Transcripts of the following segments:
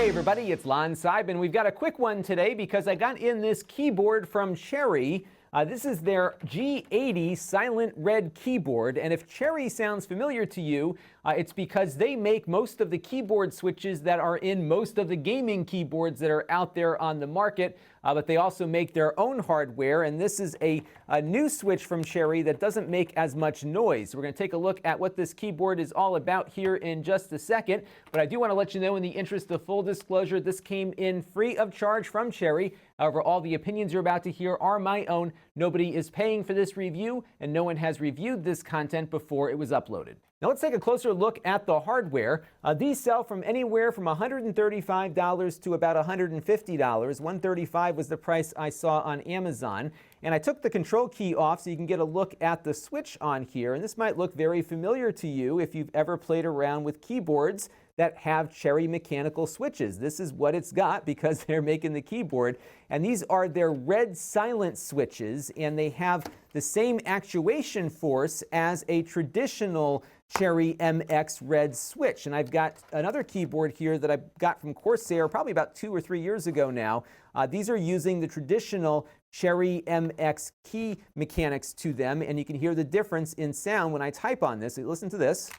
Hey everybody, it's Lon.TV, and we've got a quick one today because I got in this keyboard from Cherry. This is their G80 silent red keyboard, and if Cherry sounds familiar to you, it's because they make most of the keyboard switches that are in most of the gaming keyboards that are out there on the market, but they also make their own hardware, and this is a new switch from Cherry that doesn't make as much noise. We're going to take a look at what this keyboard is all about here in just a second, but I do want to let you know, in the interest of full disclosure, this came in free of charge from Cherry. However, all the opinions you're about to hear are my own. Nobody is paying for this review, and no one has reviewed this content before it was uploaded. Now let's take a closer look at the hardware. These sell from anywhere from $135 to about $150. $135 was the price I saw on Amazon. And I took the control key off so you can get a look at the switch on here. And this might look very familiar to you if you've ever played around with keyboards that have Cherry mechanical switches. This is what it's got because they're making the keyboard. And these are their red silent switches, and they have the same actuation force as a traditional Cherry MX red switch. And I've got another keyboard here that I got from Corsair probably about 2 or 3 years ago now. These are using the traditional Cherry MX key mechanics to them, and you can hear the difference in sound when I type on this. Listen to this.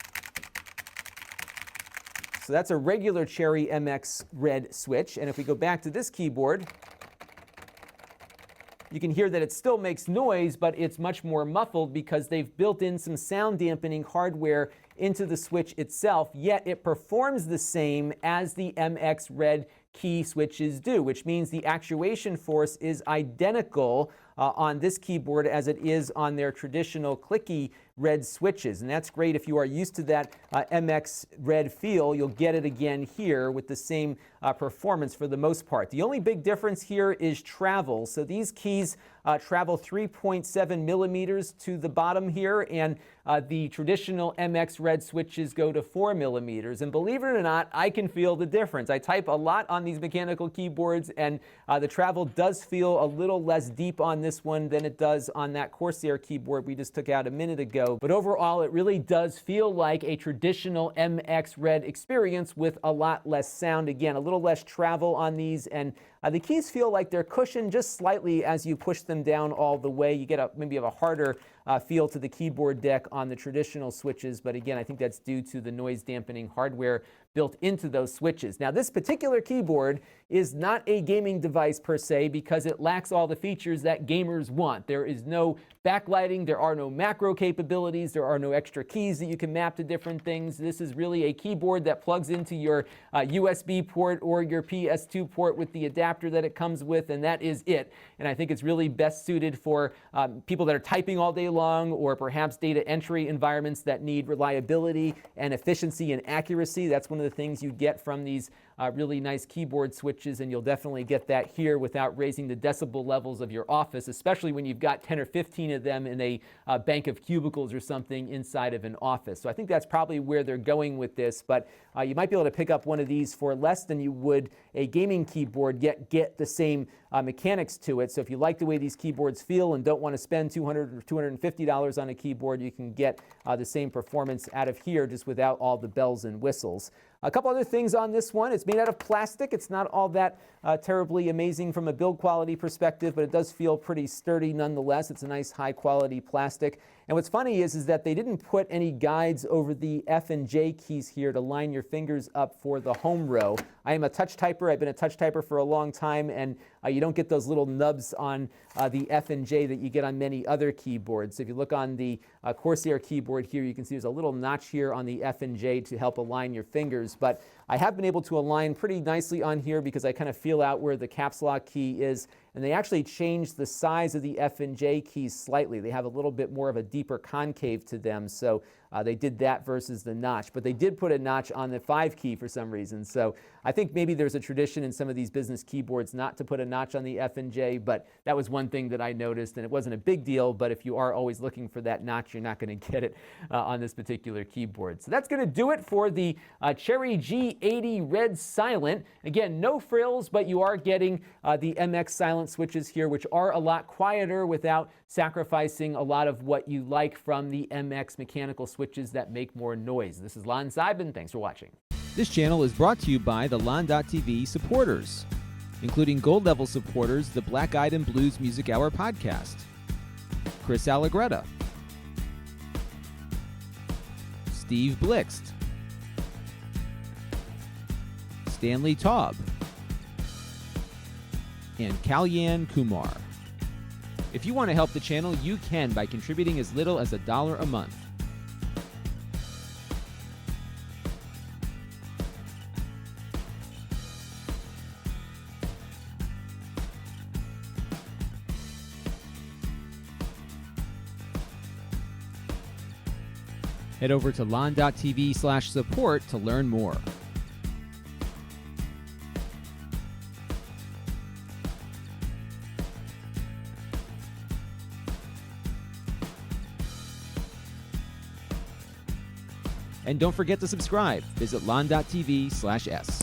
So that's a regular Cherry MX red switch, and if we go back to this keyboard, you can hear that it still makes noise, but it's much more muffled because they've built in some sound dampening hardware into the switch itself, yet it performs the same as the MX red key switches do, which means the actuation force is identical on this keyboard as it is on their traditional clicky red switches. And that's great if you are used to that MX red feel. You'll get it again here with the same performance for the most part. The only big difference here is travel. So these keys travel 3.7 millimeters to the bottom here, and the traditional MX red switches go to 4 millimeters. And believe it or not, I can feel the difference. I type a lot on these mechanical keyboards, and the travel does feel a little less deep on this one than it does on that Corsair keyboard we just took out a minute ago. But overall, it really does feel like a traditional MX red experience with a lot less sound. Again, a little less travel on these, and the keys feel like they're cushioned just slightly as you push them down all the way. You get maybe a harder feel to the keyboard deck on the traditional switches, but again, I think that's due to the noise dampening hardware built into those switches. Now, this particular keyboard is not a gaming device per se because it lacks all the features that gamers want. There is no backlighting, there are no macro capabilities, there are no extra keys that you can map to different things. This is really a keyboard that plugs into your USB port or your PS2 port with the adapter that it comes with, and that is it. And I think it's really best suited for people that are typing all day long, or perhaps data entry environments that need reliability and efficiency and accuracy. That's one of the things you get from these really nice keyboard switches, and you'll definitely get that here without raising the decibel levels of your office, especially when you've got 10 or 15 of them in a bank of cubicles or something inside of an office. So I think that's probably where they're going with this, but you might be able to pick up one of these for less than you would a gaming keyboard, yet get the same mechanics to it. So if you like the way these keyboards feel and don't want to spend $200 or $250 on a keyboard, you can get the same performance out of here just without all the bells and whistles. A couple other things on this one. It's made out of plastic. It's not all that terribly amazing from a build quality perspective, but it does feel pretty sturdy nonetheless. It's a nice high quality plastic. And what's funny is that they didn't put any guides over the F and J keys here to line your fingers up for the home row. I am a touch typer. I've been a touch typer for a long time, and you don't get those little nubs on the F and J that you get on many other keyboards. So if you look on the Corsair keyboard here, you can see there's a little notch here on the F and J to help align your fingers. But I have been able to align pretty nicely on here because I kind of feel out where the caps lock key is. And they actually changed the size of the F and J keys slightly. They have a little bit more of a deeper concave to them. So they did that versus the notch. But they did put a notch on the 5 key for some reason. So I think maybe there's a tradition in some of these business keyboards not to put a notch on the F and J, but that was one thing that I noticed, and it wasn't a big deal, but if you are always looking for that notch, you're not going to get it on this particular keyboard. So that's going to do it for the Cherry G80 Red Silent. Again, no frills, but you are getting the MX Silent switches here, which are a lot quieter without sacrificing a lot of what you like from the MX mechanical switches that make more noise. This is Lon.TV. Thanks for watching. This channel is brought to you by the Lon.TV supporters, including gold level supporters, the Black Eyed and Blues Music Hour podcast, Chris Allegretta, Steve Blixt, Stanley Taub, and Kalyan Kumar. If you want to help the channel, you can by contributing as little as $1 a month. Head over to lon.tv/support to learn more. And don't forget to subscribe. Visit lon.tv/s.